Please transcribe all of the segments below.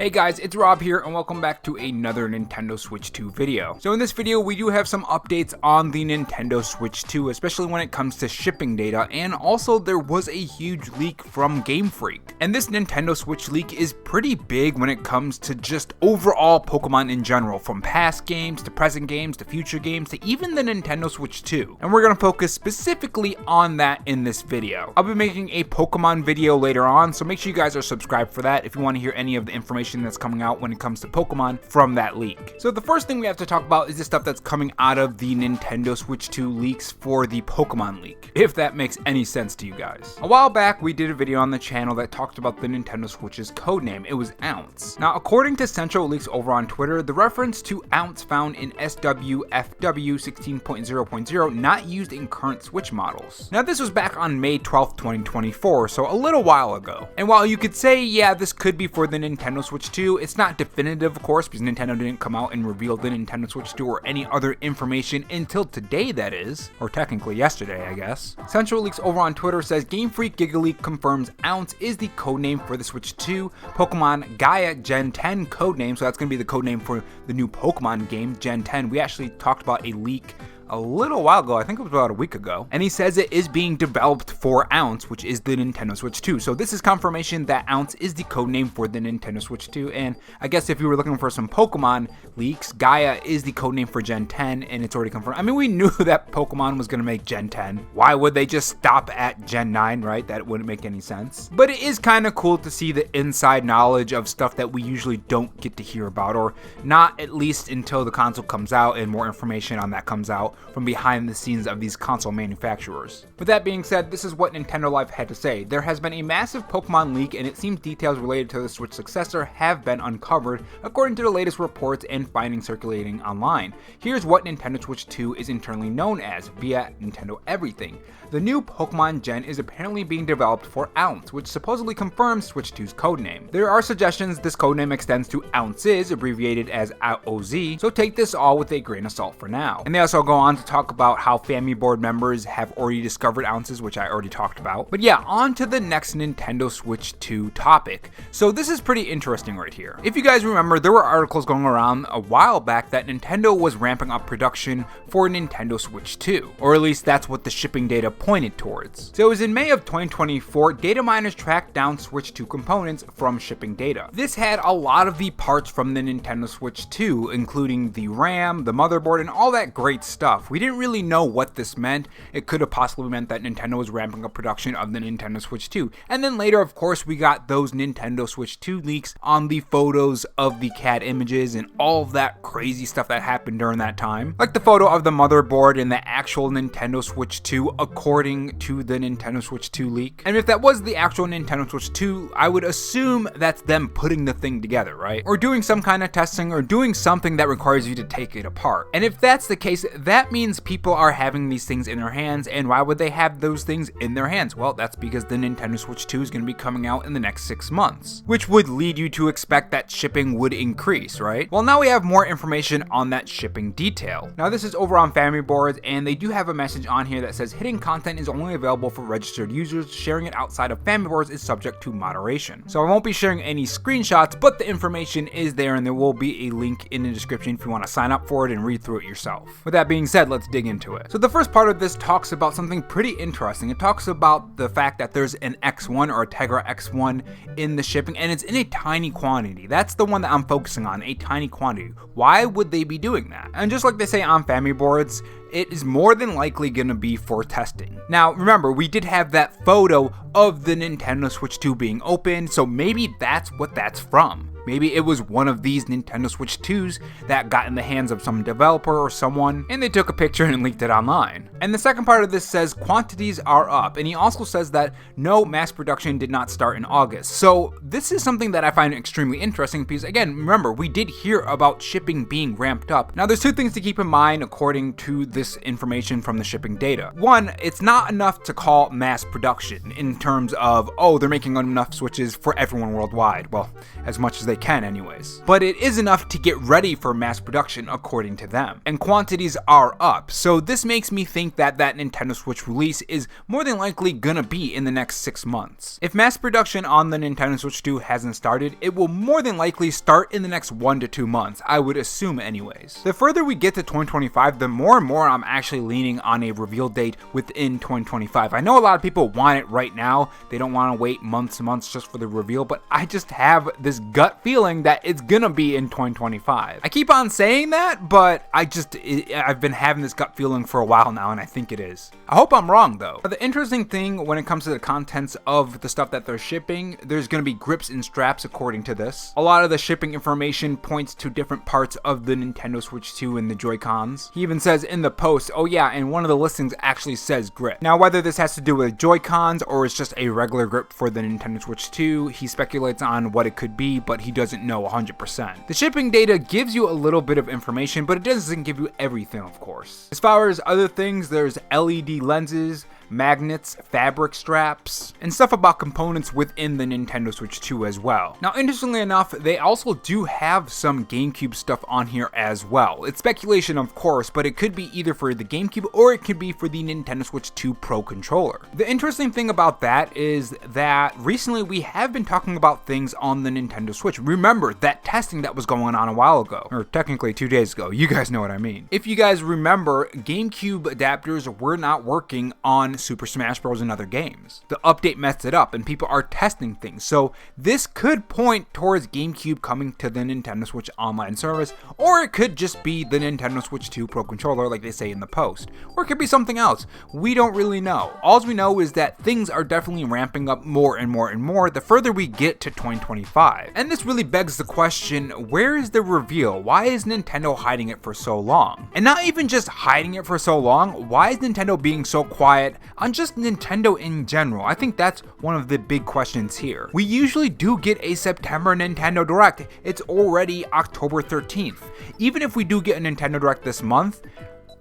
Hey guys, it's Rob here and welcome back to another Nintendo Switch 2 video. So in this video we do have some updates on the Nintendo Switch 2, especially when it comes to shipping data, and also there was a huge leak from Game Freak. And this Nintendo Switch leak is pretty big when it comes to just overall Pokemon in general, from past games to present games to future games to even the Nintendo Switch 2. And we're going to focus specifically on that in this video. I'll be making a Pokemon video later on, so make sure you guys are subscribed for that if you want to hear any of the information that's coming out when it comes to Pokemon from that leak. So the first thing we have to talk about is the stuff that's coming out of the Nintendo Switch 2 leaks for the Pokemon leak, if that makes any sense to you guys. A while back we did a video on the channel that talked about the Nintendo Switch's codename. It was Ounce. Now according to Central Leaks over on Twitter, the reference to Ounce found in SWFW 16.0.0 not used in current Switch models. Now this was back on May 12th, 2024, so a little while ago. And while you could say, yeah, this could be for the Nintendo Switch 2, it's not definitive, of course, because Nintendo didn't come out and reveal the Nintendo Switch 2 or any other information until today, that is, or technically yesterday, I guess. Central Leaks over on Twitter says Game Freak GigaLeak confirms Ounce is the codename for the Switch 2 Pokemon Gaia Gen 10 codename, so that's going to be the codename for the new Pokemon game, Gen 10. We actually talked about a leak a little while ago, I think it was about a week ago, and he says it is being developed for Ounce, which is the Nintendo Switch 2. So this is confirmation that Ounce is the codename for the Nintendo Switch 2, and I guess if you were looking for some Pokemon leaks, Gaia is the codename for Gen 10, and it's already confirmed. I mean, we knew that Pokemon was going to make Gen 10. Why would they just stop at Gen 9, right? That wouldn't make any sense. But it is kind of cool to see the inside knowledge of stuff that we usually don't get to hear about, or not at least until the console comes out and more information on that comes out from behind the scenes of these console manufacturers. With that being said, this is what Nintendo Life had to say. There has been a massive Pokemon leak, and it seems details related to the Switch successor have been uncovered, according to the latest reports and findings circulating online. Here's what Nintendo Switch 2 is internally known as via Nintendo Everything. The new Pokemon Gen is apparently being developed for Ounce, which supposedly confirms Switch 2's codename. There are suggestions this codename extends to Ounces, abbreviated as OZ, so take this all with a grain of salt for now. And they also go on to talk about how Family Board members have already discovered Ounces, which I already talked about. But yeah, on to the next Nintendo Switch 2 topic. So this is pretty interesting right here. If you guys remember, there were articles going around a while back that Nintendo was ramping up production for Nintendo Switch 2, or at least that's what the shipping data pointed towards. So it was in May of 2024, data miners tracked down Switch 2 components from shipping data. This had a lot of the parts from the Nintendo Switch 2, including the RAM, the motherboard, and all that great stuff. We didn't really know what this meant. It could have possibly meant that Nintendo was ramping up production of the Nintendo Switch 2. And then later, of course, we got those Nintendo Switch 2 leaks on the photos of the CAD images and all of that crazy stuff that happened during that time. Like the photo of the motherboard and the actual Nintendo Switch 2 according to the Nintendo Switch 2 leak. And if that was the actual Nintendo Switch 2, I would assume that's them putting the thing together, right? Or doing some kind of testing or doing something that requires you to take it apart. And if that's the case, that means people are having these things in their hands, and why would they have those things in their hands? Well, that's because the Nintendo Switch 2 is going to be coming out in the next 6 months, which would lead you to expect that shipping would increase, right? Well, now we have more information on that shipping detail. Now this is over on Family Boards, and they do have a message on here that says hidden content is only available for registered users. Sharing it outside of Family Boards is subject to moderation. So I won't be sharing any screenshots, but the information is there, and there will be a link in the description if you want to sign up for it and read through it yourself. With that being said, let's dig into it. So the first part of this talks about something pretty interesting. It talks about the fact that there's an X1 or a Tegra X1 in the shipping, and it's in a tiny quantity. That's the one that I'm focusing on, a tiny quantity. Why would they be doing that? And just like they say on Family Boards, it is more than likely going to be for testing. Now, remember, we did have that photo of the Nintendo Switch 2 being open, so maybe that's what that's from. Maybe it was one of these Nintendo Switch 2s that got in the hands of some developer or someone, and they took a picture and leaked it online. And the second part of this says quantities are up, and he also says that no mass production did not start in August. So this is something that I find extremely interesting because, again, remember, we did hear about shipping being ramped up. Now, there's two things to keep in mind according to this information from the shipping data. One, it's not enough to call mass production in terms of, oh, they're making enough Switches for everyone worldwide. Well, as much as they they can anyways. But it is enough to get ready for mass production according to them. And quantities are up, so this makes me think that that Nintendo Switch release is more than likely gonna be in the next 6 months. If mass production on the Nintendo Switch 2 hasn't started, it will more than likely start in the next 1 to 2 months, I would assume anyways. The further we get to 2025, the more and more I'm actually leaning on a reveal date within 2025. I know a lot of people want it right now, they don't want to wait months and months just for the reveal, but I just have this gut feeling that it's gonna be in 2025. I keep on saying that, but I've been having this gut feeling for a while now, and I think it is. I hope I'm wrong though. The interesting thing when it comes to the contents of the stuff that they're shipping, there's gonna be grips and straps according to this. A lot of the shipping information points to different parts of the Nintendo Switch 2 and the Joy-Cons. He even says in the post, oh yeah, and one of the listings actually says grip. Now whether this has to do with Joy-Cons or it's just a regular grip for the Nintendo Switch 2, he speculates on what it could be, but he doesn't know 100%. The shipping data gives you a little bit of information, but it doesn't give you everything, of course. As far as other things, there's LED lenses, magnets, fabric straps, and stuff about components within the Nintendo Switch 2 as well. Now, interestingly enough, they also do have some GameCube stuff on here as well. It's speculation, of course, but it could be either for the GameCube or it could be for the Nintendo Switch 2 Pro controller. The interesting thing about that is that recently we have been talking about things on the Nintendo Switch. Remember that testing that was going on a while ago, or technically 2 days ago. You guys know what I mean. If you guys remember, GameCube adapters were not working on Super Smash Bros. And other games. The update messed it up and people are testing things, so this could point towards GameCube coming to the Nintendo Switch online service, or it could just be the Nintendo Switch 2 Pro controller like they say in the post, or it could be something else. We don't really know. All we know is that things are definitely ramping up more and more and more the further we get to 2025. And this really begs the question, where is the reveal? Why is Nintendo hiding it for so long? And not even just hiding it for so long, why is Nintendo being so quiet on just Nintendo in general? I think that's one of the big questions here. We usually do get a September Nintendo Direct. It's already October 13th. Even if we do get a Nintendo Direct this month,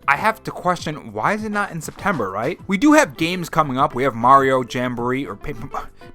I have to question, why is it not in September, right? We do have games coming up. We have Mario Jamboree, or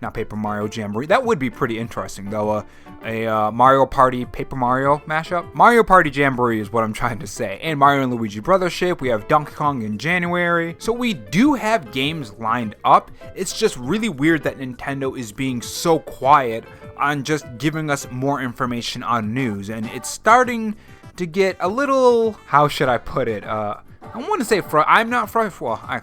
not Paper Mario Jamboree. That would be pretty interesting, though. A Mario Party Paper Mario mashup. Mario Party Jamboree is what I'm trying to say. And Mario and Luigi Brothership. We have Donkey Kong in January. So we do have games lined up. It's just really weird that Nintendo is being so quiet on just giving us more information on news. And it's starting to get a little, how should I put it? I want to say I'm not frustrated. Well,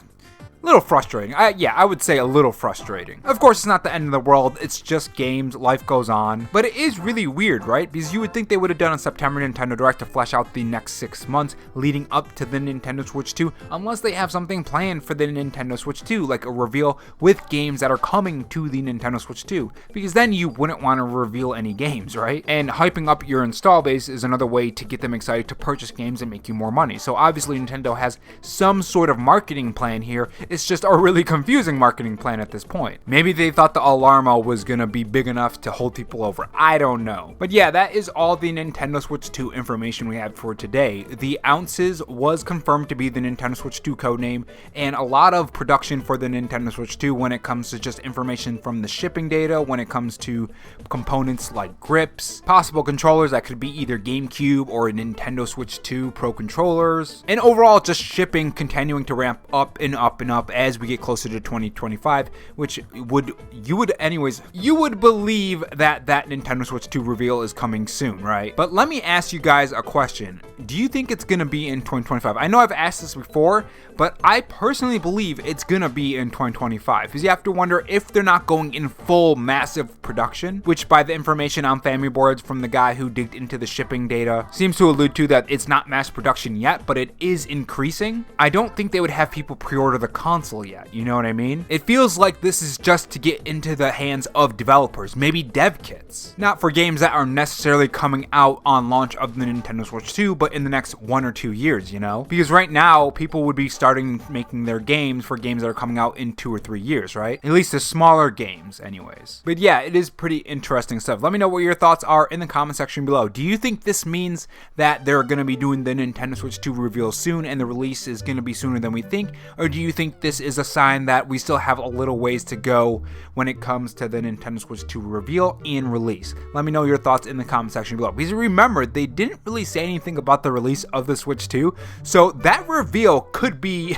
a little frustrating. I would say a little frustrating. Of course, it's not the end of the world. It's just games. Life goes on. But it is really weird, right? Because you would think they would have done a September Nintendo Direct to flesh out the next 6 months leading up to the Nintendo Switch 2, unless they have something planned for the Nintendo Switch 2, like a reveal with games that are coming to the Nintendo Switch 2. Because then you wouldn't want to reveal any games, right? And hyping up your install base is another way to get them excited to purchase games and make you more money. So obviously Nintendo has some sort of marketing plan here. It's just a really confusing marketing plan at this point. Maybe they thought the Alarma was gonna be big enough to hold people over. I don't know. But yeah, that is all the Nintendo Switch 2 information we had for today. The ounces was confirmed to be the Nintendo Switch 2 codename, and a lot of production for the Nintendo Switch 2 when it comes to just information from the shipping data, when it comes to components like grips, possible controllers that could be either GameCube or Nintendo Switch 2 Pro controllers, and overall just shipping continuing to ramp up and up and up as we get closer to 2025, which you would believe that Nintendo Switch 2 reveal is coming soon, right? But let me ask you guys a question. Do you think it's gonna be in 2025? I know I've asked this before, but I personally believe it's gonna be in 2025, because you have to wonder if they're not going in full massive production, which by the information on Family Boards from the guy who digged into the shipping data seems to allude to that it's not mass production yet, but it is increasing. I don't think they would have people pre-order the console yet, you know what I mean? It feels like this is just to get into the hands of developers, maybe dev kits, not for games that are necessarily coming out on launch of the Nintendo Switch 2, but in the next 1 or 2 years, you know? Because right now, people would be starting making their games for games that are coming out in 2 or 3 years, right? At least the smaller games, anyways. But yeah, it is pretty interesting stuff. Let me know what your thoughts are in the comment section below. Do you think this means that they're going to be doing the Nintendo Switch 2 reveal soon and the release is going to be sooner than we think? Or do you think this is a sign that we still have a little ways to go when it comes to the Nintendo Switch 2 reveal and release. Let me know your thoughts in the comment section below. Because remember, they didn't really say anything about the release of the Switch 2, so that reveal could be,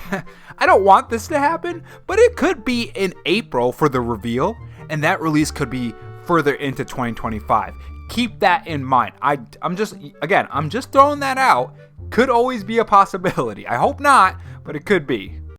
I don't want this to happen, but it could be in April for the reveal, and that release could be further into 2025. Keep that in mind. I'm just throwing that out. Could always be a possibility. I hope not, but it could be.